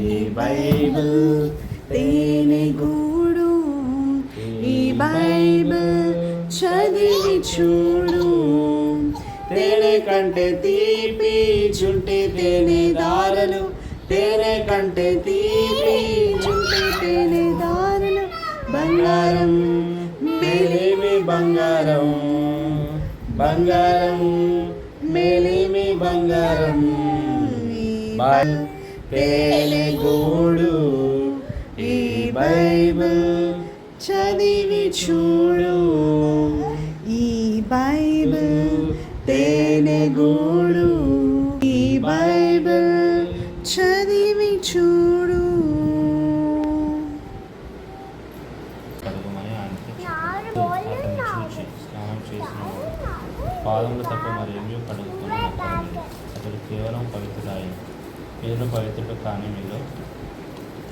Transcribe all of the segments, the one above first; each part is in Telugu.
ఈ బైబిల్ తేనె గూడు, ఈ బైబిల్ చదివి చూడు. తేనె కంటే తీపి చుంటి తేనె దారలు, తేనె కంటే తీపి చుంటి తేనె దారలు. బంగారం మేలేమి బంగారం, బంగారం మేలేమి బంగారం. తేనె గూడు, ఈ బైబిల్ చదివి చూడు. ఈ బైబిల్ తేనె గూడు, ఈ బైబిల్ చదివి చూడు. స్నానం చేసిన పాదములు తప్ప మరేమీ కడుగుతున్నాను. అతడు కేవలం పవిత్రుడాయన. మీరు పవిత్రుడు కానీ మీలో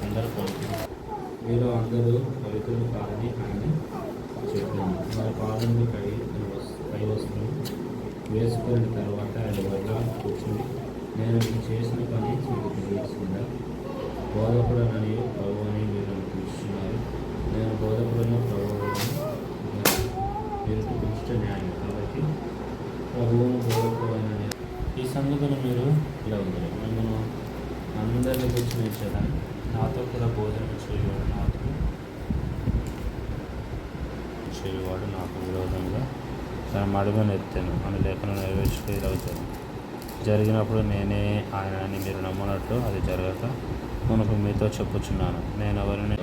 అందరూ పవిత్రులు. మీరు అందరూ పవిత్రులు కాదని ఆయన చెప్పాను. వారి పాదములు కై వస్త్రం వేసుకున్న తర్వాత ఆయన వల్ల కూర్చుని, నేను మీకు చేసిన పని మీకు తెలియకుండా బోధకుడనని ప్రభు అని మీరు పిలుస్తున్నారు. నేను బోధకుడను ప్రభువును మీరు పిలిచిన న్యాయం. కాబట్టి ప్రభువును బోధకుడని ఈ సంగతులు మీరు ఇలా ఉంది. మిమ్మల్ని అందరిని గురించి నేర్చేదాన్ని. నాతో కూడా భోజనం చేయువాడు నాకు విరోధంగా తన మడుమను ఎత్తాను అని లేఖనం నెరవేర్చుకోగలుగుతాను. జరిగినప్పుడు నేనే ఆయన అని మీరు నమ్మనట్టు అది జరగక మునుపు మీతో చెప్పుచున్నాను. నేను ఎవరిని